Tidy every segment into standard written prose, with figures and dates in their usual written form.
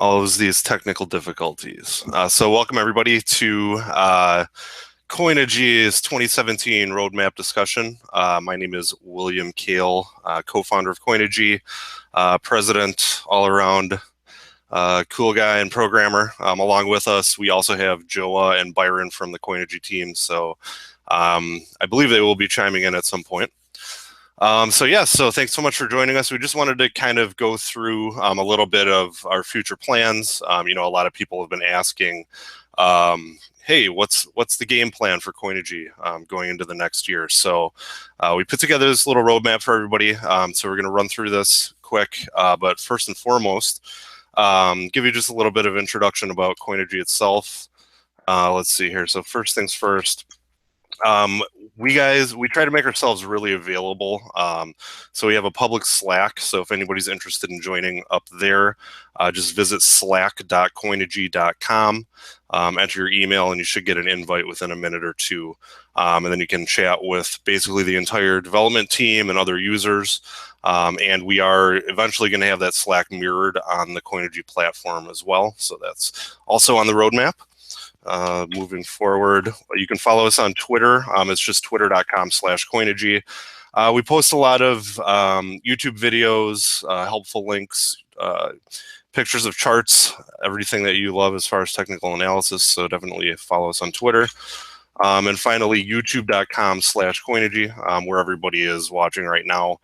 all of these technical difficulties. So welcome everybody to Coinigy's 2017 roadmap discussion. My name is William Kale, co-founder of Coinigy, president, all around cool guy and programmer. Along with us, we also have Joa and Byron from the Coinigy team. So I believe they will be chiming in at some point. So thanks so much for joining us. We just wanted to kind of go through a little bit of our future plans. A lot of people have been asking, hey, what's the game plan for Coinigy going into the next year? So we put together this little roadmap for everybody. So we're going to run through this quick, but first and foremost, give you just a little bit of introduction about Coinigy itself. Let's see here. So first things first. We try to make ourselves really available. So we have a public Slack. So if anybody's interested in joining up there, just visit slack.coinigy.com, enter your email, and you should get an invite within a minute or two. And then you can chat with basically the entire development team and other users. And we are eventually going to have that Slack mirrored on the Coinigy platform as well. So that's also on the roadmap. Moving forward, you can follow us on Twitter. It's just twitter.com/Coinigy. We post a lot of YouTube videos, helpful links, pictures of charts, everything that you love as far as technical analysis. So definitely follow us on Twitter. And finally, youtube.com/Coinigy, where everybody is watching right now.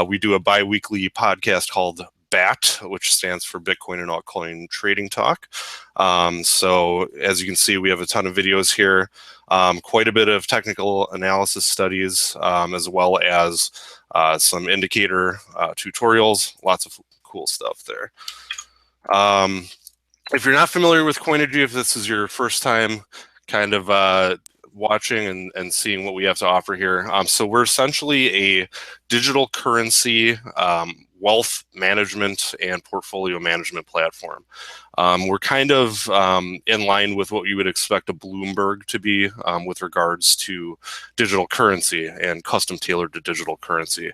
We do a bi-weekly podcast called BAT, which stands for Bitcoin and Altcoin Trading Talk. So as you can see, we have a ton of videos here, quite a bit of technical analysis studies, as well as some indicator tutorials, lots of cool stuff there. If you're not familiar with Coinigy, if this is your first time kind of watching and seeing what we have to offer here. So we're essentially a digital currency wealth management and portfolio management platform. We're kind of in line with what you would expect a Bloomberg to be with regards to digital currency and custom tailored to digital currency.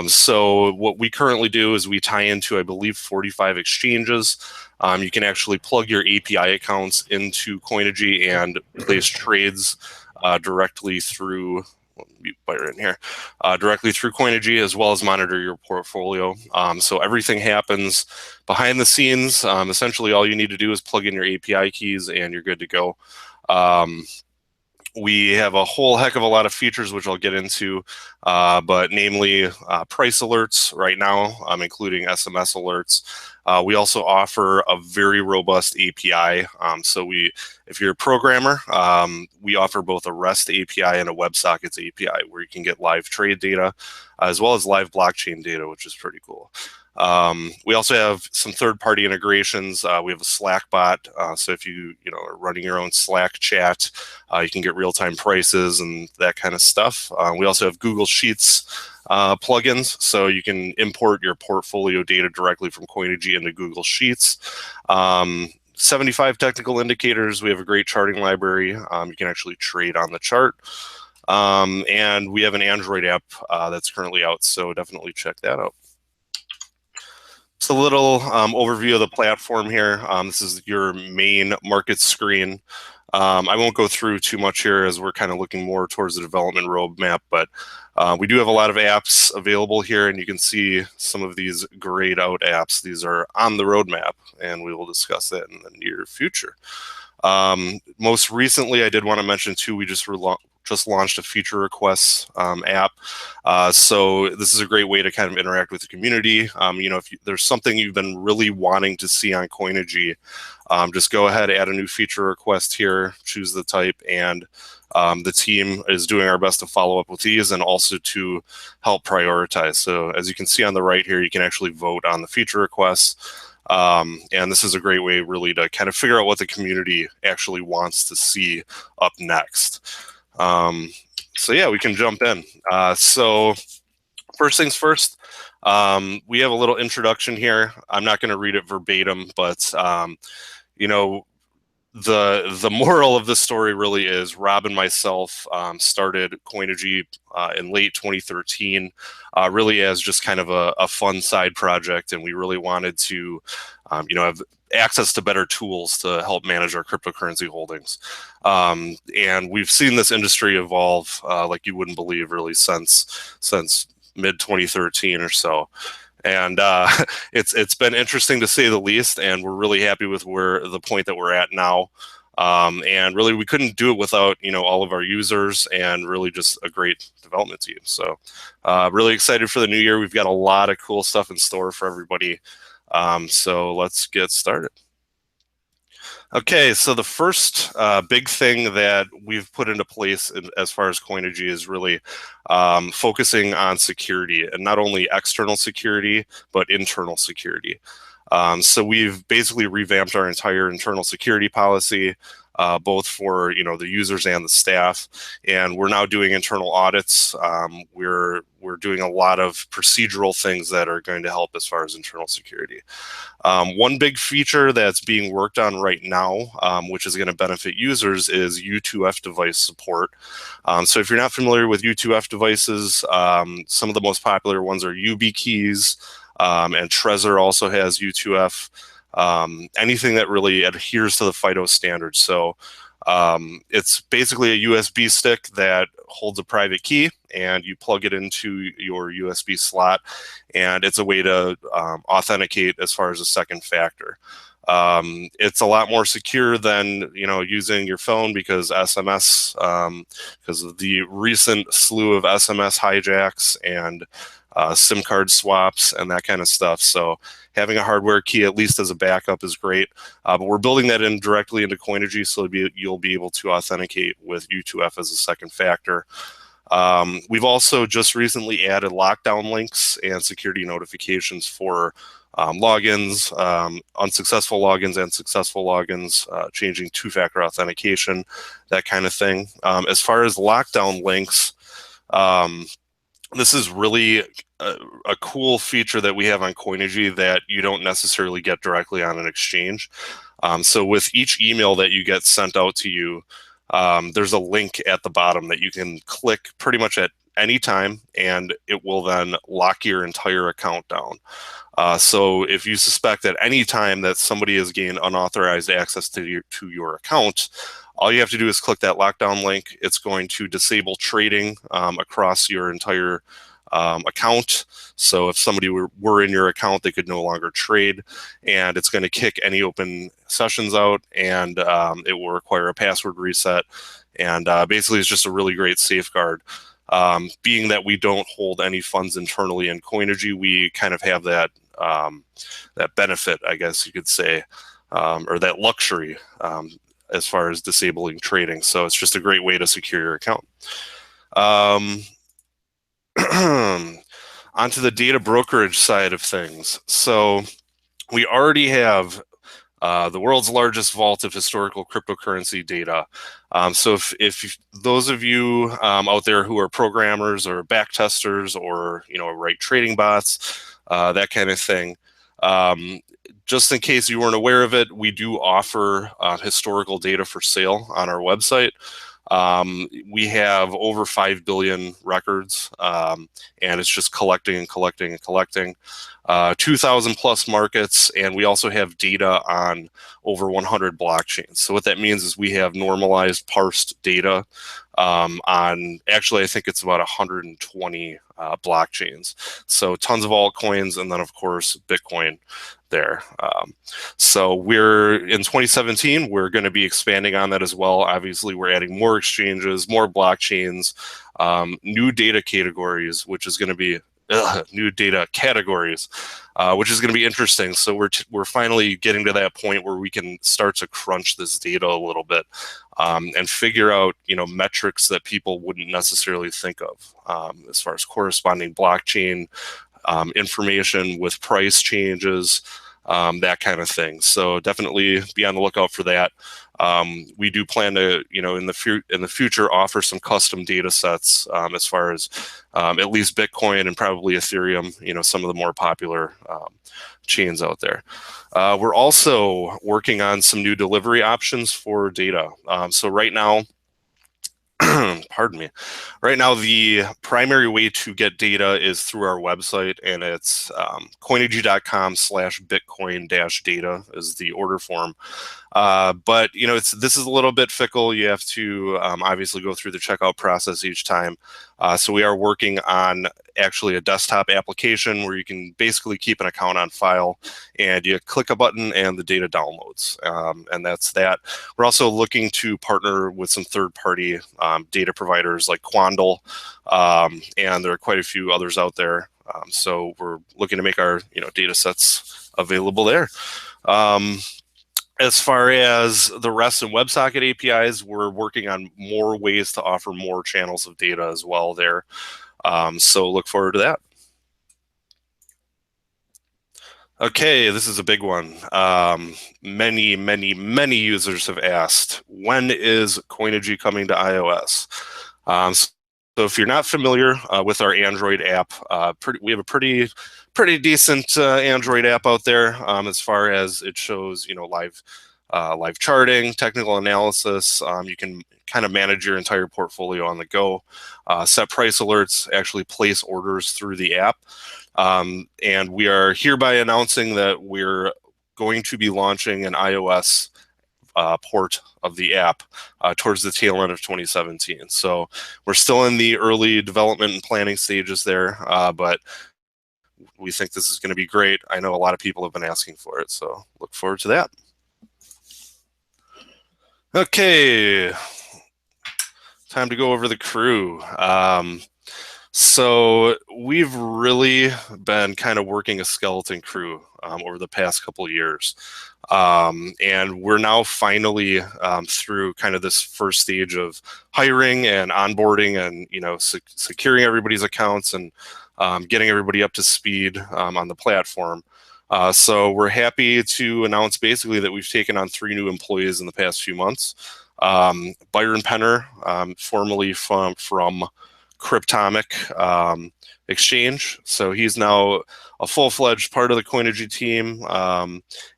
So what we currently do is we tie into, I believe, 45 exchanges. You can actually plug your API accounts into Coinigy and place trades directly through directly through Coinigy, as well as monitor your portfolio. So everything happens behind the scenes. Essentially, all you need to do is plug in your API keys and you're good to go. We have a whole heck of a lot of features, which I'll get into, but namely price alerts right now, including SMS alerts. We also offer a very robust API. If you're a programmer, we offer both a REST API and a WebSockets API, where you can get live trade data, as well as live blockchain data, which is pretty cool. We also have some third-party integrations. We have a Slack bot, so if you are running your own Slack chat, you can get real-time prices and that kind of stuff. We also have Google Sheets plugins, so you can import your portfolio data directly from Coinigy into Google Sheets. 75 technical indicators. We have a great charting library. You can actually trade on the chart. And we have an Android app that's currently out, so definitely check that out. Just a little overview of the platform here. This is your main market screen. I won't go through too much here as we're kind of looking more towards the development roadmap, but we do have a lot of apps available here, and you can see some of these grayed out apps. These are on the roadmap, and we will discuss that in the near future. Most recently, I did want to mention too, we just launched a feature requests app. So this is a great way to kind of interact with the community. If there's something you've been really wanting to see on Coinigy, just go ahead, add a new feature request here, choose the type, and the team is doing our best to follow up with these and also to help prioritize. So as you can see on the right here, you can actually vote on the feature requests. And this is a great way really to kind of figure out what the community actually wants to see up next. So yeah, we can jump in. So first things first, we have a little introduction here. I'm not going to read it verbatim, but the moral of the story really is Rob and myself started Coinigy in late 2013, really as just kind of a fun side project, and we really wanted to have access to better tools to help manage our cryptocurrency holdings. And we've seen this industry evolve like you wouldn't believe, really, since mid 2013 or so. And it's been interesting to say the least, and we're really happy with where the point that we're at now. And really, we couldn't do it without all of our users and really just a great development team. So really excited for the new year. We've got a lot of cool stuff in store for everybody. So let's get started. Okay, so the first big thing that we've put into place as far as Coinigy is really focusing on security, and not only external security, but internal security. So we've basically revamped our entire internal security policy, both for the users and the staff, and we're now doing internal audits. We're doing a lot of procedural things that are going to help as far as internal security. One big feature that's being worked on right now, which is going to benefit users, is U2F device support. So if you're not familiar with U2F devices, some of the most popular ones are YubiKeys, and Trezor also has U2F. Anything that really adheres to the FIDO standards. So it's basically a USB stick that holds a private key, and you plug it into your USB slot, and it's a way to authenticate as far as a second factor. It's a lot more secure than using your phone, because SMS, because of the recent slew of SMS hijacks and SIM card swaps and that kind of stuff. So having a hardware key, at least as a backup, is great. But we're building that in directly into Coinigy, so you'll be able to authenticate with U2F as a second factor. We've also just recently added lockdown links and security notifications for logins, unsuccessful logins and successful logins, changing two-factor authentication, that kind of thing. As far as lockdown links, this is really a cool feature that we have on Coinigy that you don't necessarily get directly on an exchange. So with each email that you get sent out to you, there's a link at the bottom that you can click pretty much at any time, and it will then lock your entire account down. So if you suspect at any time that somebody has gained unauthorized access to your account, all you have to do is click that lockdown link. It's going to disable trading across your entire account. So if somebody were in your account, they could no longer trade, and it's going to kick any open sessions out, and it will require a password reset. And basically, it's just a really great safeguard. Being that we don't hold any funds internally in Coinigy, we kind of have that benefit, I guess you could say, or that luxury as far as disabling trading. So it's just a great way to secure your account. Onto the data brokerage side of things. So we already have the world's largest vault of historical cryptocurrency data. So if those of you out there who are programmers or back testers or write trading bots, that kind of thing, just in case you weren't aware of it, we do offer historical data for sale on our website. We have over 5 billion records, and it's just collecting and collecting and collecting. 2,000 plus markets, and we also have data on over 100 blockchains. So what that means is we have normalized parsed data on, actually, I think it's about 120 blockchains. So tons of altcoins, and then of course Bitcoin there. So we're in 2017, we're going to be expanding on that as well. Obviously, we're adding more exchanges, more blockchains, new data categories, which is going to be new data categories, which is going to be interesting. So we're finally getting to that point where we can start to crunch this data a little bit and figure out metrics that people wouldn't necessarily think of as far as corresponding blockchain information with price changes, that kind of thing. So definitely be on the lookout for that. We do plan to, in the future, offer some custom data sets as far as at least Bitcoin and probably Ethereum, some of the more popular chains out there. We're also working on some new delivery options for data. So right now, pardon me. Right now, the primary way to get data is through our website, and it's coinigy.com/Bitcoin-data is the order form. But this is a little bit fickle. You have to obviously go through the checkout process each time. So we are working on actually a desktop application where you can basically keep an account on file, and you click a button and the data downloads. And that's that. We're also looking to partner with some third-party data providers like Quandl, and there are quite a few others out there. So we're looking to make our data sets available there. As far as the REST and WebSocket APIs, we're working on more ways to offer more channels of data as well there. So look forward to that. Okay, this is a big one. Many users have asked, when is Coinigy coming to iOS? So if you're not familiar with our Android app, we have a pretty decent Android app out there as far as it shows, live charting, technical analysis. You can kind of manage your entire portfolio on the go, set price alerts, actually place orders through the app. And we are hereby announcing that we're going to be launching an iOS port of the app towards the tail end of 2017. So we're still in the early development and planning stages there, but we think this is going to be great. I know a lot of people have been asking for it, so look forward to that. Okay, time to go over the crew. So we've really been kind of working a skeleton crew over the past couple of years. And we're now finally through kind of this first stage of hiring and onboarding and, securing everybody's accounts and getting everybody up to speed on the platform. So we're happy to announce basically that we've taken on 3 new employees in the past few months. Byron Penner, formerly from Cryptomic exchange. So he's now a full-fledged part of the Coinigy team,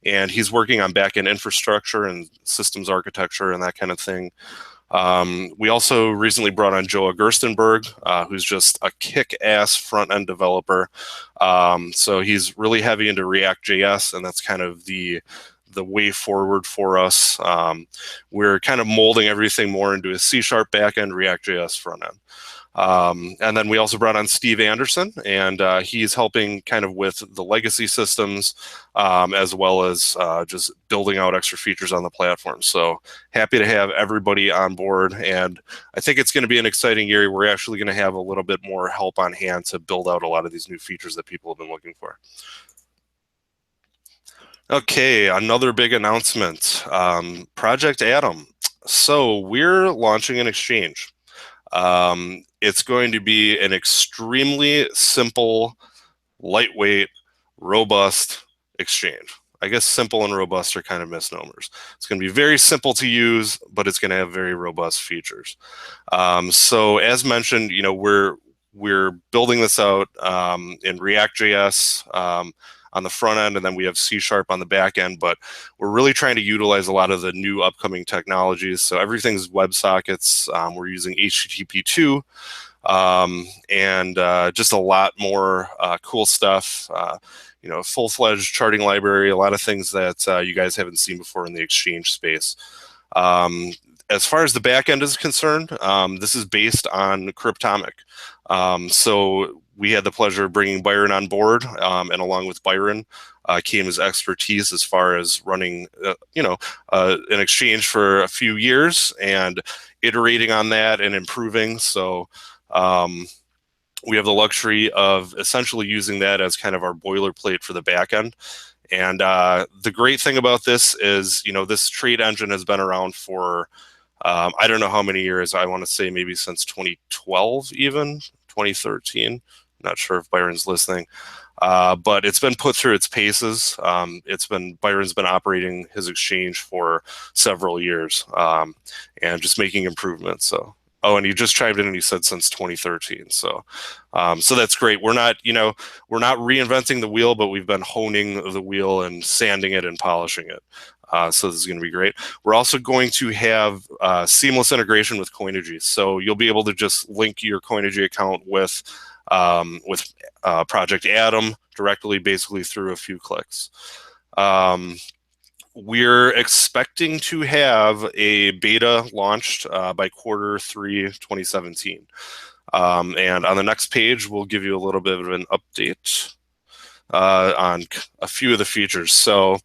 and he's working on back-end infrastructure and systems architecture and that kind of thing. We also recently brought on Joa Gerstenberg, who's just a kick-ass front-end developer. So he's really heavy into React.js, and that's kind of the way forward for us. We're kind of molding everything more into a C# backend, React.js frontend. And then we also brought on Steve Anderson, and he's helping kind of with the legacy systems, as well as just building out extra features on the platform. So happy to have everybody on board, and I think it's going to be an exciting year. We're actually going to have a little bit more help on hand to build out a lot of these new features that people have been looking for. Okay, another big announcement, Project Atom. So we're launching an exchange. It's going to be an extremely simple, lightweight, robust exchange. I guess simple and robust are kind of misnomers. It's going to be very simple to use, but it's going to have very robust features. So as mentioned, we're building this out in React.js on the front end, and then we have C# on the back end, but we're really trying to utilize a lot of the new upcoming technologies. So everything's WebSockets. We're using HTTP2 and just a lot more cool stuff. Full-fledged charting library, a lot of things that you guys haven't seen before in the exchange space. As far as the back end is concerned, this is based on Cryptomic. So we had the pleasure of bringing Byron on board, and along with Byron came his expertise as far as running, an exchange for a few years and iterating on that and improving. So we have the luxury of essentially using that as kind of our boilerplate for the back end. And the great thing about this is, this trade engine has been around for, I don't know how many years. I want to say maybe since 2012, even 2013. Not sure if Byron's listening, but it's been put through its paces. Byron's been operating his exchange for several years, and just making improvements. So, Oh, and he just chimed in and he said since 2013. So, so that's great. We're not, we're not reinventing the wheel, but we've been honing the wheel and sanding it and polishing it. So this is going to be great. We're also going to have seamless integration with Coinigy. So you'll be able to just link your Coinigy account with Project Atom directly, basically through a few clicks. We're expecting to have a beta launched by Q3 2017. And on the next page, we'll give you a little bit of an update on a few of the features. So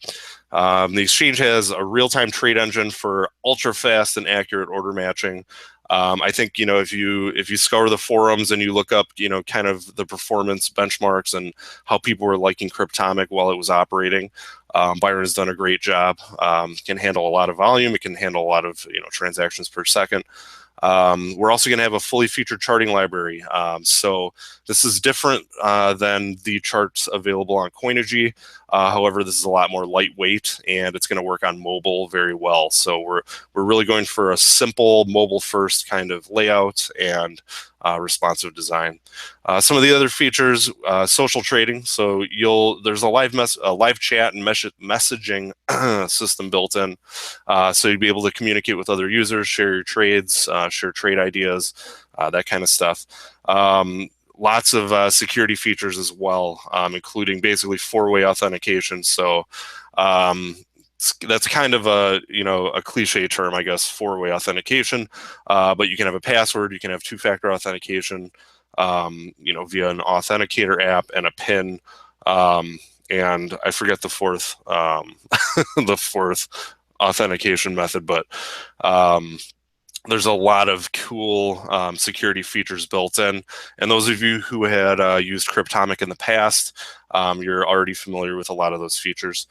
the exchange has a real-time trade engine for ultra-fast and accurate order matching. I think, if you scour the forums and you look up, kind of the performance benchmarks and how people were liking Cryptomic while it was operating, Byron has done a great job. Can handle a lot of volume. It can handle a lot of transactions per second. We're also going to have a fully featured charting library. So this is different than the charts available on Coinigy. However, this is a lot more lightweight, and it's going to work on mobile very well. So we're really going for a simple mobile-first kind of layout and responsive design. Some of the other features, social trading. So there's a live chat and messaging system built in. So you'd be able to communicate with other users, share your trades, share trade ideas, that kind of stuff. Lots of security features as well, including basically four-way authentication. So that's kind of a cliche term, I guess, four-way authentication. But you can have a password, you can have two-factor authentication, via an authenticator app and a PIN. And I forget the fourth, the fourth authentication method, but there's a lot of cool security features built in. And those of you who had used Cryptomic in the past, you're already familiar with a lot of those features.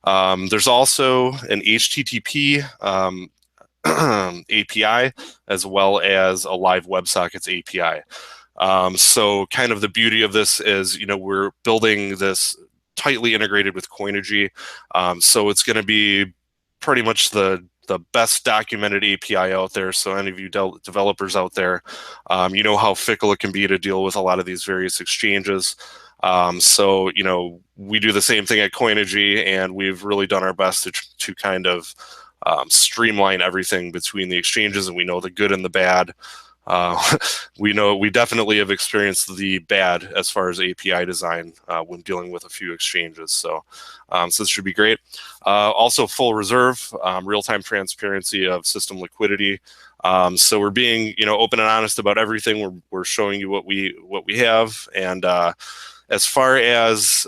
There's also an HTTP API, as well as a live WebSockets API. So kind of the beauty of this is, we're building this tightly integrated with Coinigy. So it's going to be pretty much the best documented API out there. So any of you developers out there, you know how fickle it can be to deal with a lot of these various exchanges. So, we do the same thing at Coinigy, and we've really done our best to kind of streamline everything between the exchanges, and we know the good and the bad. We definitely have experienced the bad as far as API design when dealing with a few exchanges. So this should be great. Also, full reserve, real-time transparency of system liquidity. So we're being, open and honest about everything. We're showing you what we have, and as far as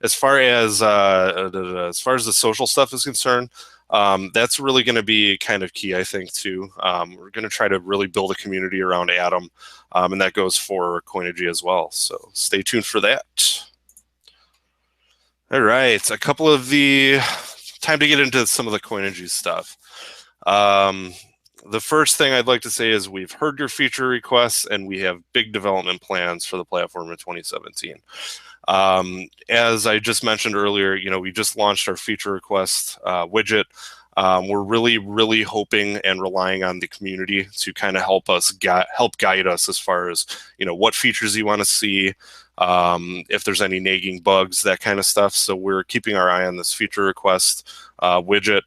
as far as the social stuff is concerned, that's really going to be kind of key, I think, too. We're going to try to really build a community around Atom, and that goes for Coinigy as well. So stay tuned for that. All right, time to get into some of the Coinigy stuff. The first thing I'd like to say is we've heard your feature requests, and we have big development plans for the platform in 2017. As I just mentioned earlier, we just launched our feature request widget. We're really, really hoping and relying on the community to kind of help guide us as far as what features you want to see, if there's any nagging bugs, that kind of stuff. So we're keeping our eye on this feature request widget.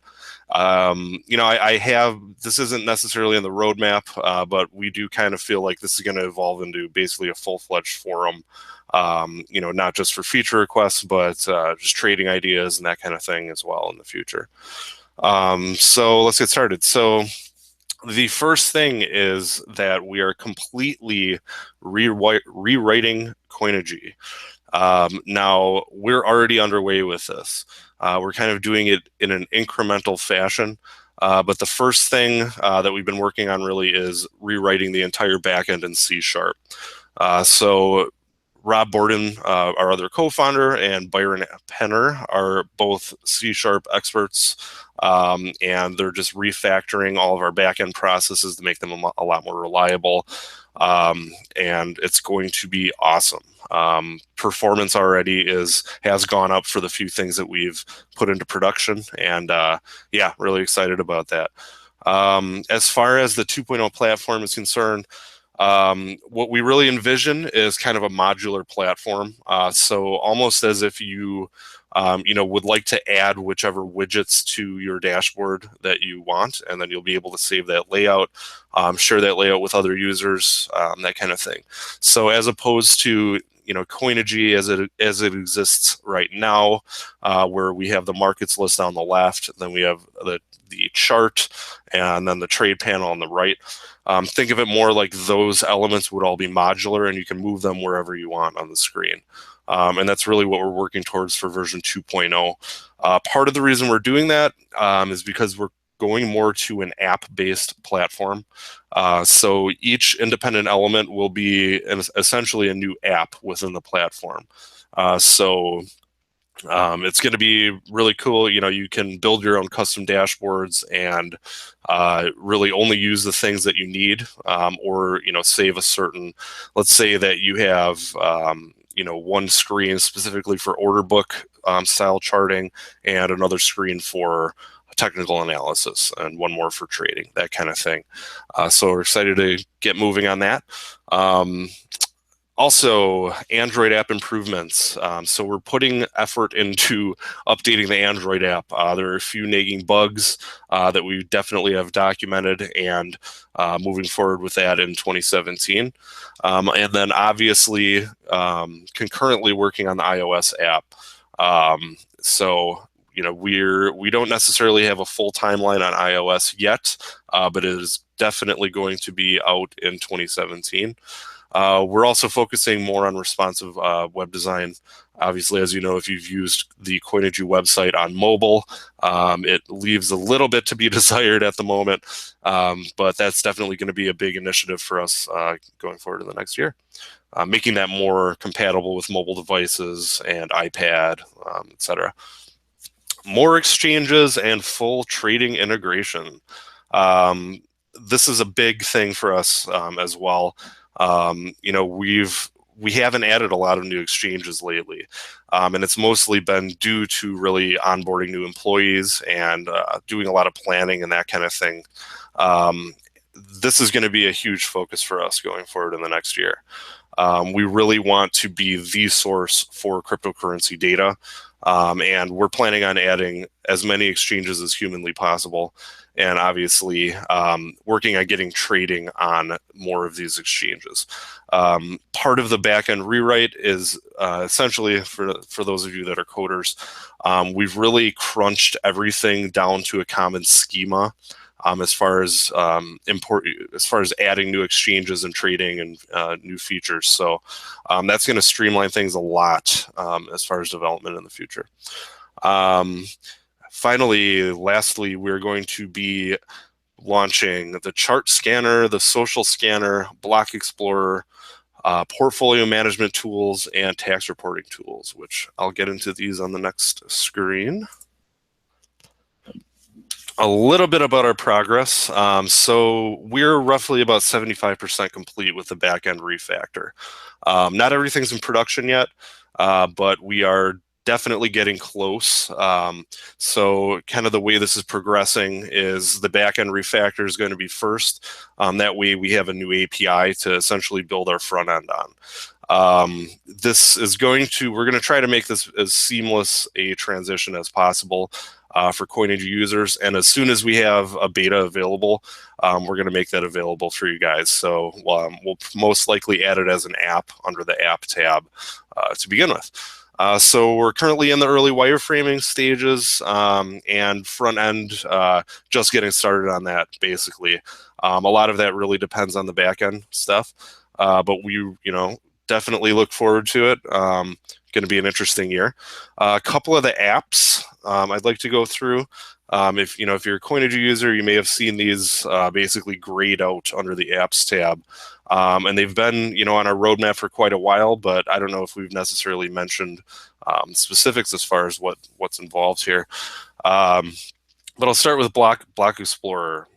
This isn't necessarily in the roadmap, but we do kind of feel like this is going to evolve into basically a full-fledged forum, not just for feature requests, but just trading ideas and that kind of thing as well in the future. So let's get started. So the first thing is that we are completely rewriting Coinigy. Now, we're already underway with this. We're kind of doing it in an incremental fashion. But the first thing that we've been working on really is rewriting the entire backend in C#. So Rob Borden, our other co-founder, and Byron Penner are both C# experts, and they're just refactoring all of our backend processes to make them a lot more reliable, and it's going to be awesome. Performance already has gone up for the few things that we've put into production, and yeah, really excited about that. As far as the 2.0 platform is concerned, what we really envision is kind of a modular platform. So almost as if you would like to add whichever widgets to your dashboard that you want, and then you'll be able to save that layout, share that layout with other users, that kind of thing. So as opposed to Coinigy as it exists right now, where we have the markets list on the left, then we have the chart, and then the trade panel on the right. Think of it more like those elements would all be modular, and you can move them wherever you want on the screen. And that's really what we're working towards for version 2.0. Part of the reason we're doing that is because we're going more to an app-based platform. So each independent element will be essentially a new app within the platform. So it's going to be really cool. You can build your own custom dashboards and really only use the things that you need, or save a certain. Let's say that you have one screen specifically for order book style charting, and another screen for technical analysis, and one more for trading, that kind of thing. So we're excited to get moving on that. Also, Android app improvements. So we're putting effort into updating the Android app. There are a few nagging bugs that we definitely have documented, and moving forward with that in 2017. And then obviously concurrently working on the iOS app. So we don't necessarily have a full timeline on iOS yet, but it is definitely going to be out in 2017. We're also focusing more on responsive web design. Obviously, as you know, if you've used the Coinigy website on mobile, it leaves a little bit to be desired at the moment, but that's definitely going to be a big initiative for us going forward in the next year. Making that more compatible with mobile devices and iPad, etc. More exchanges and full trading integration. This is a big thing for us as well. We haven't added a lot of new exchanges lately, and it's mostly been due to really onboarding new employees and doing a lot of planning and that kind of thing. This is going to be a huge focus for us going forward in the next year. We really want to be the source for cryptocurrency data, and we're planning on adding as many exchanges as humanly possible, and obviously working on getting trading on more of these exchanges. Part of the backend rewrite is essentially, for those of you that are coders, we've really crunched everything down to a common schema. As far as adding new exchanges and trading and new features. So that's going to streamline things a lot as far as development in the future. Lastly, we're going to be launching the chart scanner, the social scanner, block explorer, portfolio management tools, and tax reporting tools, which I'll get into these on the next screen. A little bit about our progress. So we're roughly about 75% complete with the backend refactor. Not everything's in production yet, but we are definitely getting close. So kind of the way this is progressing is the backend refactor is going to be first. That way we have a new API to essentially build our front end on. We're going to try to make this as seamless a transition as possible for Coinigy users. And as soon as we have a beta available, we're going to make that available for you guys. So we'll most likely add it as an app under the app tab to begin with. So we're currently in the early wireframing stages, and front end just getting started on that, basically. A lot of that really depends on the back end stuff, but we definitely look forward to it. Going to be an interesting year. A couple of the apps I'd like to go through. If you're a Coinigy user, you may have seen these basically grayed out under the apps tab. And they've been on our roadmap for quite a while, but I don't know if we've necessarily mentioned specifics as far as what's involved here. But I'll start with Block Explorer.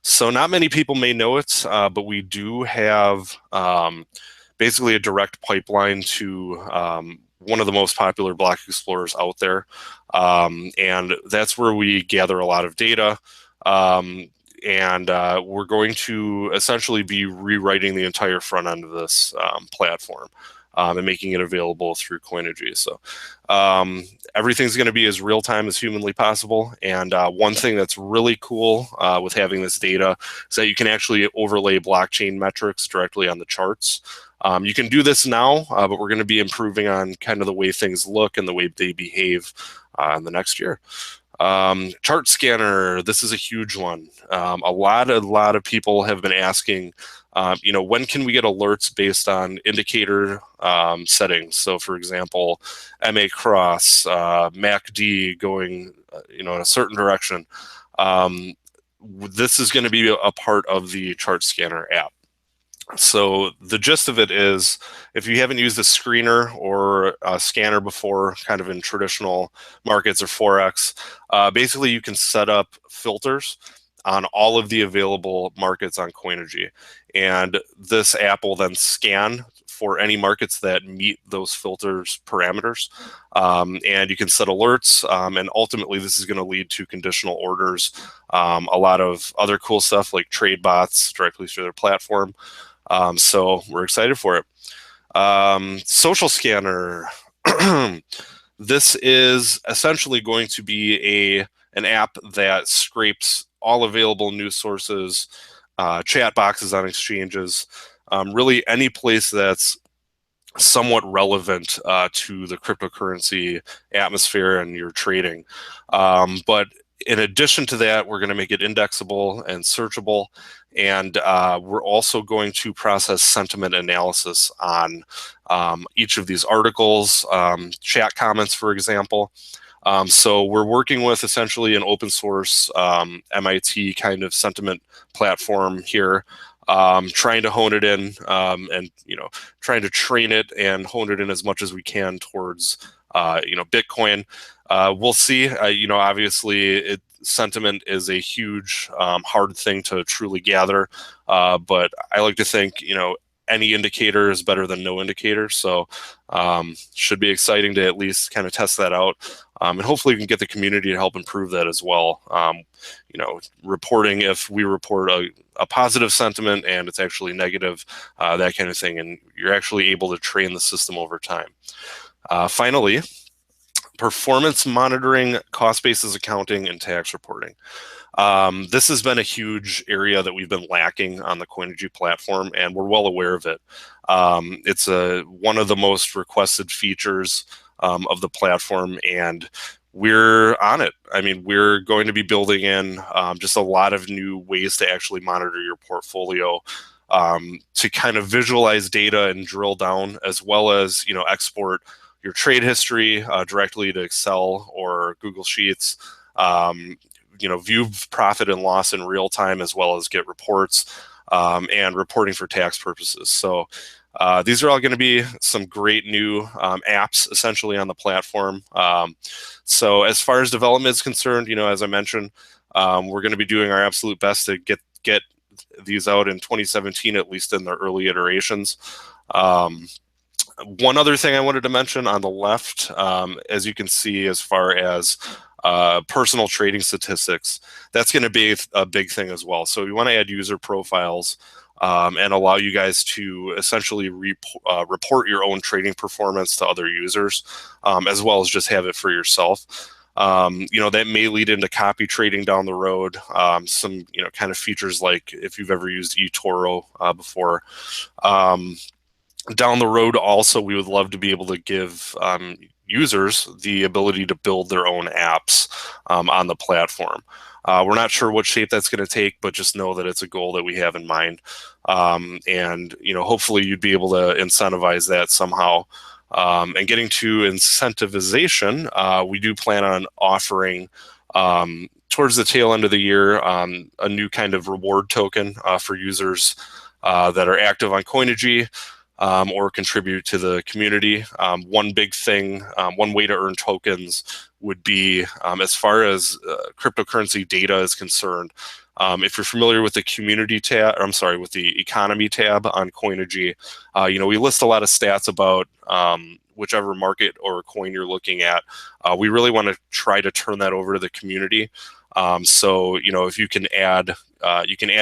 So not many people may know it, but we do have basically a direct pipeline to one of the most popular block explorers out there. And that's where we gather a lot of data. And we're going to essentially be rewriting the entire front end of this platform and making it available through Coinigy. So everything's going to be as real time as humanly possible. And one thing that's really cool with having this data is that you can actually overlay blockchain metrics directly on the charts. You can do this now, but we're going to be improving on kind of the way things look and the way they behave in the next year. Chart scanner, this is a huge one. A lot of people have been asking, when can we get alerts based on indicator settings? So, for example, MA cross, MACD going, in a certain direction. This is going to be a part of the chart scanner app. So the gist of it is, if you haven't used a screener or a scanner before, kind of in traditional markets or Forex, basically you can set up filters on all of the available markets on Coinigy. And this app will then scan for any markets that meet those filters parameters. And you can set alerts. And ultimately, this is going to lead to conditional orders, a lot of other cool stuff like trade bots directly through their platform. So we're excited for it. Social scanner. This is essentially going to be an app that scrapes all available news sources, chat boxes on exchanges, really any place that's somewhat relevant to the cryptocurrency atmosphere and your trading. But in addition to that, we're going to make it indexable and searchable. And we're also going to process sentiment analysis on each of these articles, chat comments, for example. So we're working with essentially an open source MIT kind of sentiment platform here, trying to hone it in and trying to train it and hone it in as much as we can towards Bitcoin. We'll see. Obviously, sentiment is a huge, hard thing to truly gather. But I like to think, any indicator is better than no indicator. So should be exciting to at least kind of test that out. And hopefully we can get the community to help improve that as well. Reporting if we report a positive sentiment and it's actually negative, that kind of thing. And you're actually able to train the system over time. Finally, performance monitoring, cost basis accounting, and tax reporting. This has been a huge area that we've been lacking on the Coinigy platform, and we're well aware of it. It's one of the most requested features of the platform, and we're on it. I mean, we're going to be building in just a lot of new ways to actually monitor your portfolio, to kind of visualize data and drill down, as well as export your trade history directly to Excel or Google Sheets. View profit and loss in real time, as well as get reports and reporting for tax purposes. So these are all going to be some great new apps essentially on the platform. So as far as development is concerned, as I mentioned, we're going to be doing our absolute best to get these out in 2017, at least in the early iterations. One other thing I wanted to mention on the left, as you can see, as far as personal trading statistics, that's going to be a big thing as well. So we want to add user profiles and allow you guys to essentially report your own trading performance to other users, as well as just have it for yourself. That may lead into copy trading down the road. Some kind of features like if you've ever used eToro before. Down the road, also, we would love to be able to give users the ability to build their own apps on the platform. We're not sure what shape that's going to take, but just know that it's a goal that we have in mind. And hopefully you'd be able to incentivize that somehow. And getting to incentivization, we do plan on offering towards the tail end of the year a new kind of reward token for users that are active on Coinigy. Or contribute to the community. One big thing, one way to earn tokens would be, as far as cryptocurrency data is concerned, if you're familiar with the community tab, with the economy tab on Coinigy, we list a lot of stats about whichever market or coin you're looking at. We really want to try to turn that over to the community. So, if you can add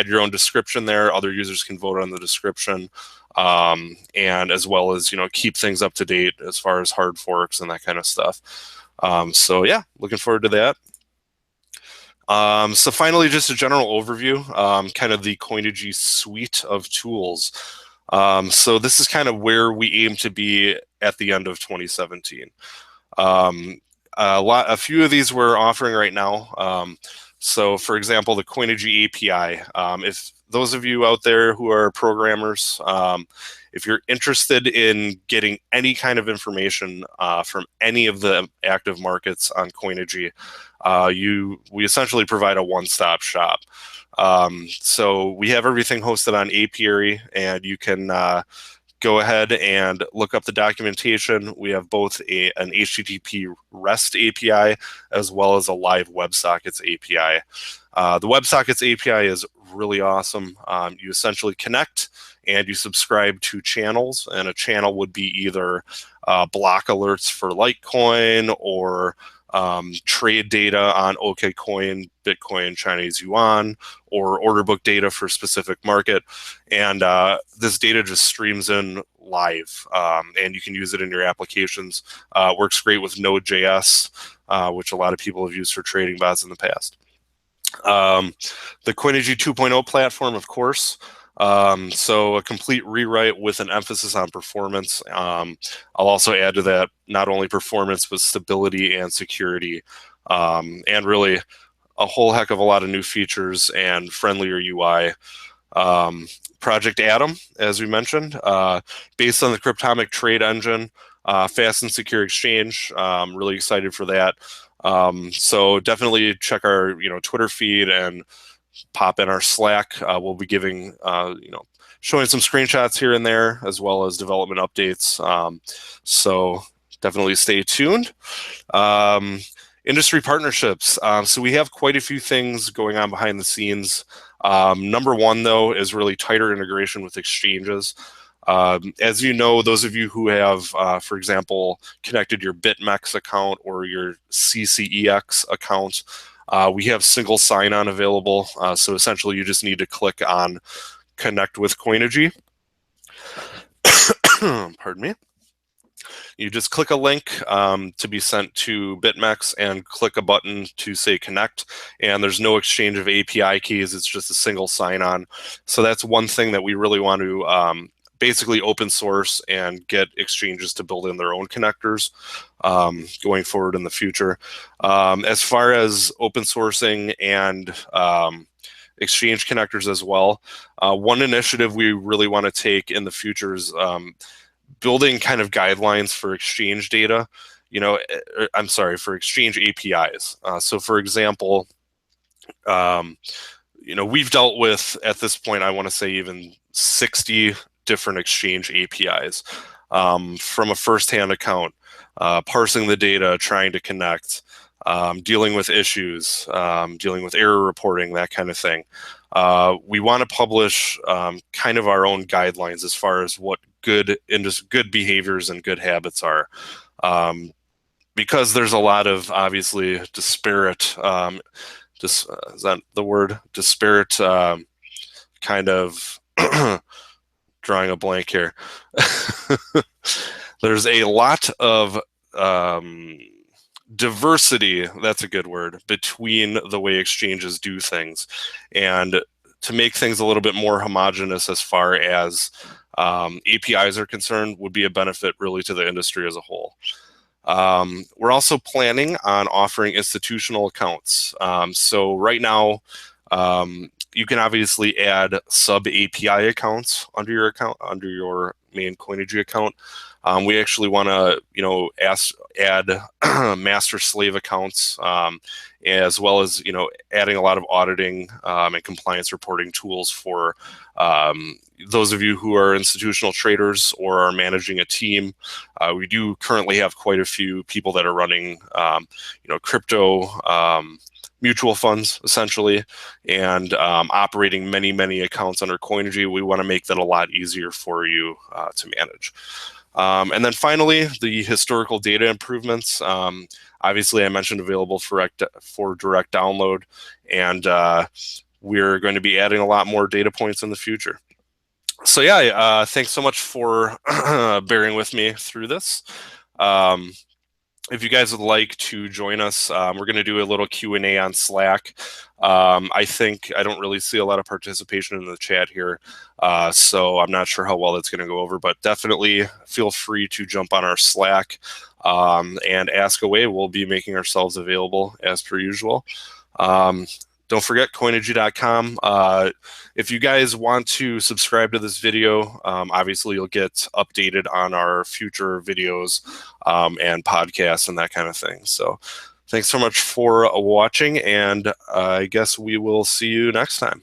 your own description there. Other users can vote on the description, and as well as, keep things up to date as far as hard forks and that kind of stuff. So yeah, looking forward to that. So finally, just a general overview, kind of the Coinigy suite of tools. So this is kind of where we aim to be at the end of 2017. Um, a few of these we're offering right now. So for example, the Coinigy API. If those of you out there who are programmers, if you're interested in getting any kind of information from any of the active markets on Coinigy, we essentially provide a one-stop shop. So we have everything hosted on Apiary, and you can go ahead and look up the documentation. We have both an HTTP REST API as well as a live WebSockets API. The WebSockets API is really awesome. You essentially connect and you subscribe to channels, and a channel would be either block alerts for Litecoin or trade data on OKCoin, Bitcoin, Chinese yuan, or order book data for specific market. And this data just streams in live, and you can use it in your applications. Works great with Node.js, which a lot of people have used for trading bots in the past. The Coinigy 2.0 platform, of course. So a complete rewrite with an emphasis on performance. I'll also add to that not only performance, but stability and security, and really a whole heck of a lot of new features and friendlier UI. Project Atom, as we mentioned, based on the Cryptomic trade engine, fast and secure exchange. Really excited for that. So definitely check our Twitter feed and pop in our Slack. We'll be giving showing some screenshots here and there, as well as development updates. So definitely stay tuned. Industry partnerships. So we have quite a few things going on behind the scenes. Number one, though, is really tighter integration with exchanges. As you know, those of you who have, for example, connected your BitMEX account or your CCEX account, we have single sign-on available. So essentially, you just need to click on Connect with Coinigy. Pardon me. You just click a link to be sent to BitMEX and click a button to say connect, and there's no exchange of API keys. It's just a single sign-on. So that's one thing that we really want to basically open source and get exchanges to build in their own connectors going forward in the future. As far as open sourcing and exchange connectors as well, one initiative we really want to take in the future is building kind of guidelines for exchange data, I'm sorry, for exchange APIs. So for example, we've dealt with, at this point, I want to say even 60 different exchange APIs from a first-hand account, parsing the data, trying to connect, dealing with issues, dealing with error reporting, that kind of thing. We want to publish kind of our own guidelines as far as what good behaviors and good habits are, because there's a lot of obviously disparate, is that the word? Disparate kind of drawing a blank here. There's a lot of diversity, that's a good word, between the way exchanges do things. And to make things a little bit more homogeneous as far as APIs are concerned would be a benefit really to the industry as a whole. We're also planning on offering institutional accounts. So right now, you can obviously add sub API accounts under your account, under your main Coinigy account. We actually want to, add master slave accounts, as well as, adding a lot of auditing and compliance reporting tools for those of you who are institutional traders or are managing a team. We do currently have quite a few people that are running, crypto mutual funds, essentially, and operating many accounts under Coinigy. We want to make that a lot easier for you to manage. And then finally, the historical data improvements. Obviously, I mentioned available for direct download, and we're going to be adding a lot more data points in the future. So yeah, thanks so much for bearing with me through this. Um, if you guys would like to join us, we're going to do a little Q&A on Slack. I think I don't really see a lot of participation in the chat here, so I'm not sure how well that's going to go over, but definitely feel free to jump on our Slack and ask away. We'll be making ourselves available as per usual. Don't forget Coinigy.com. If you guys want to subscribe to this video, obviously you'll get updated on our future videos and podcasts and that kind of thing. So thanks so much for watching, and I guess we will see you next time.